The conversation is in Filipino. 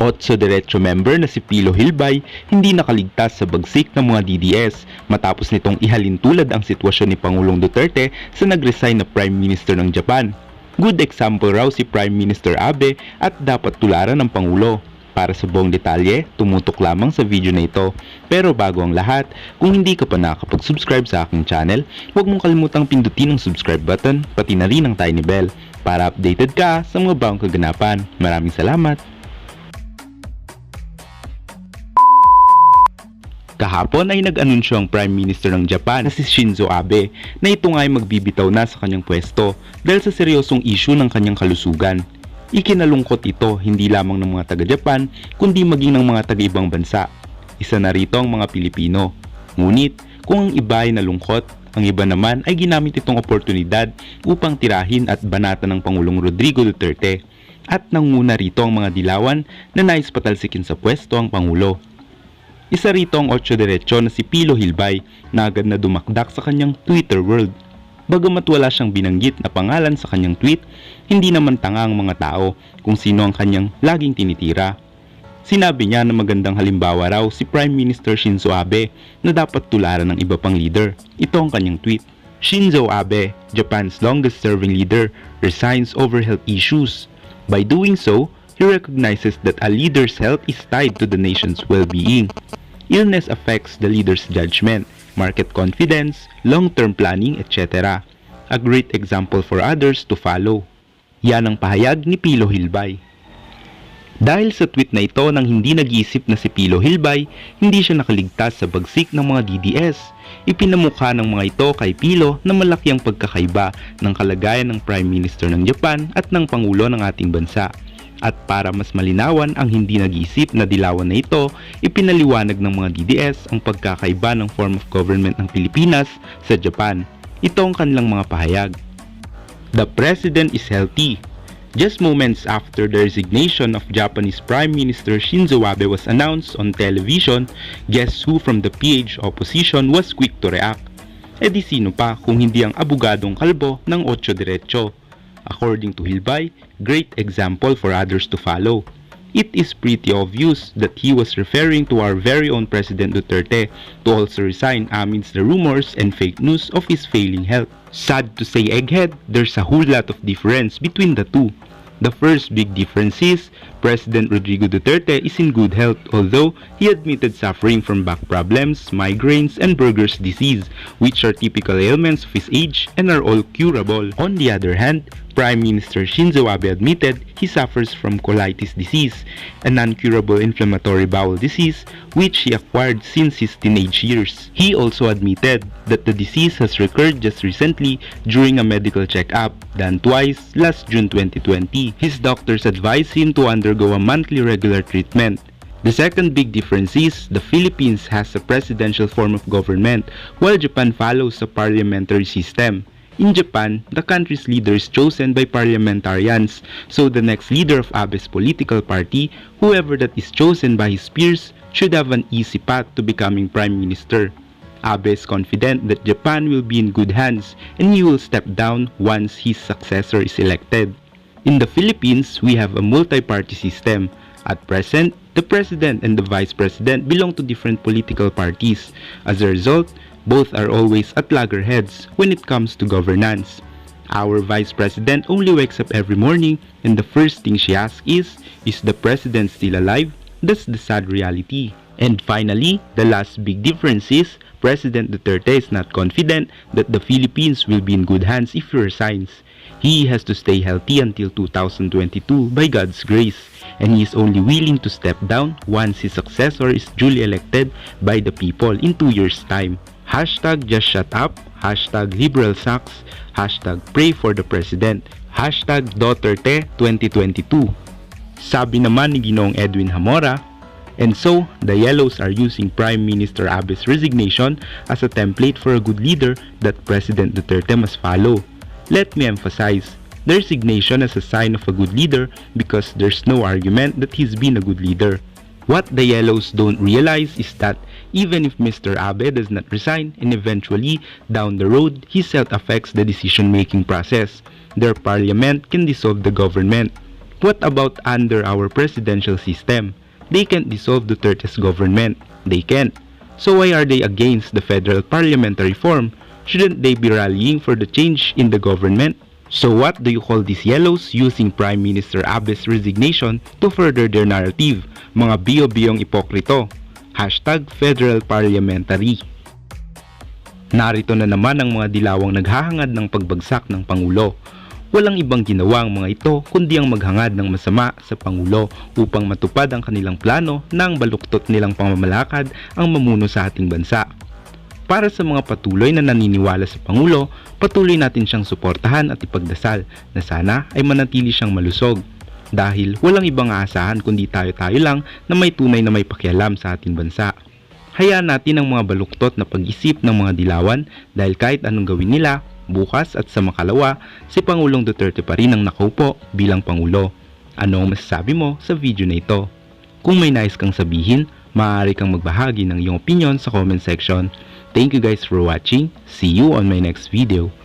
Otso Derecho member na si Pilo Hilbay hindi nakaligtas sa bagsik ng mga DDS matapos nitong ihalin tulad ang sitwasyon ni Pangulong Duterte sa nagresign na Prime Minister ng Japan. Good example raw si Prime Minister Abe at dapat tularan ng Pangulo. Para sa buong detalye, tumutok lamang sa video na ito. Pero bago ang lahat, kung hindi ka pa nakakapag-subscribe sa aking channel, huwag mong kalimutang pindutin ang subscribe button pati na rin ang tiny bell para updated ka sa mga bagong kaganapan. Maraming salamat! Kahapon ay nag-anunsyo ang Prime Minister ng Japan na si Shinzo Abe na ito nga ay magbibitaw na sa kanyang pwesto dahil sa seryosong issue ng kanyang kalusugan. Ikinalungkot ito hindi lamang ng mga taga-Japan kundi maging ng mga taga-ibang bansa. Isa na rito ang mga Pilipino. Ngunit kung ang iba ay nalungkot, ang iba naman ay ginamit itong oportunidad upang tirahin at banatan ng Pangulong Rodrigo Duterte. At nanguna rito ang mga dilawan na nais patalsikin sa pwesto ang Pangulo. Isa rito ang Otso Derecho na si Pilo Hilbay na agad na dumakdak sa kanyang Twitter world. Bagamat wala siyang binanggit na pangalan sa kanyang tweet, hindi naman tanga ang mga tao kung sino ang kanyang laging tinitira. Sinabi niya na magandang halimbawa raw si Prime Minister Shinzo Abe na dapat tularan ng iba pang leader. Ito ang kanyang tweet. Shinzo Abe, Japan's longest-serving leader, resigns over health issues. By doing so, he recognizes that a leader's health is tied to the nation's well-being. Illness affects the leader's judgment, market confidence, long-term planning, etc. A great example for others to follow. Yan ang pahayag ni Pilo Hilbay. Dahil sa tweet na ito nang hindi nag-iisip na si Pilo Hilbay, hindi siya nakaligtas sa bagsik ng mga DDS. Ipinamukha ng mga ito kay Pilo na malaki ang pagkakaiba ng kalagayan ng Prime Minister ng Japan at ng Pangulo ng ating bansa. At para mas malinawan ang hindi nag-iisip na dilawan na ito, ipinaliwanag ng mga DDS ang pagkakaiba ng form of government ng Pilipinas sa Japan. Ito ang kanilang mga pahayag. The President is healthy. Just moments after the resignation of Japanese Prime Minister Shinzo Abe was announced on television, guess who from the PH opposition was quick to react? E di sino pa kung hindi ang abogadong kalbo ng Otso Derecho? According to Hilbay, great example for others to follow. It is pretty obvious that he was referring to our very own President Duterte to also resign amidst the rumors and fake news of his failing health. Sad to say, egghead, there's a whole lot of difference between the two. The first big difference is President Rodrigo Duterte is in good health, although he admitted suffering from back problems, migraines, and Buerger's disease, which are typical ailments of his age and are all curable. On the other hand, Prime Minister Shinzo Abe admitted he suffers from colitis disease, a non-curable inflammatory bowel disease which he acquired since his teenage years. He also admitted that the disease has recurred just recently during a medical checkup done twice last June 2020. His doctors advised him to undergo a monthly regular treatment. The second big difference is the Philippines has a presidential form of government while Japan follows a parliamentary system. In Japan, the country's leader is chosen by parliamentarians, so the next leader of Abe's political party, whoever that is chosen by his peers, should have an easy path to becoming Prime Minister. Abe is confident that Japan will be in good hands and he will step down once his successor is elected. In the Philippines, we have a multi-party system. At present, the President and the Vice President belong to different political parties. As a result, both are always at loggerheads when it comes to governance. Our Vice President only wakes up every morning and the first thing she asks is the President still alive? That's the sad reality. And finally, the last big difference is President Duterte is not confident that the Philippines will be in good hands if he resigns. He has to stay healthy until 2022 by God's grace, and he is only willing to step down once his successor is duly elected by the people in 2 years' time. Hashtag just shut up, hashtag liberal sucks, hashtag pray for the president, hashtag Duterte 2022. Sabi naman ni Ginoong Edwin Hamora, and so, the Yellows are using Prime Minister Abe's resignation as a template for a good leader that President Duterte must follow. Let me emphasize, the resignation is a sign of a good leader because there's no argument that he's been a good leader. What the Yellows don't realize is that even if Mr. Abe does not resign and eventually, down the road, his health affects the decision-making process, their parliament can dissolve the government. What about under our presidential system? They can't dissolve Duterte's government. They can't. So why are they against the federal parliamentary form? Shouldn't they be rallying for the change in the government? So what do you call these yellows using Prime Minister Abe's resignation to further their narrative? Mga biyo-biyong ipokrito. Hashtag Federal Parliamentary. Narito na naman ang mga dilawang naghahangad ng pagbagsak ng Pangulo. Walang ibang ginawa ang mga ito kundi ang maghangad ng masama sa Pangulo upang matupad ang kanilang plano na ang baluktot nilang pamamalakad ang mamuno sa ating bansa. Para sa mga patuloy na naniniwala sa Pangulo, patuloy natin siyang suportahan at ipagdasal na sana ay manatili siyang malusog. Dahil walang ibang aasahan kundi tayo-tayo lang na may tunay na may pakialam sa ating bansa. Hayaan natin ang mga baluktot na pag-isip ng mga dilawan dahil kahit anong gawin nila, bukas at sa makalawa, si Pangulong Duterte pa rin ang nakaupo bilang Pangulo. Ano ang masasabi mo sa video na ito? Kung may nais kang sabihin, maaari kang magbahagi ng iyong opinion sa comment section. Thank you guys for watching. See you on my next video.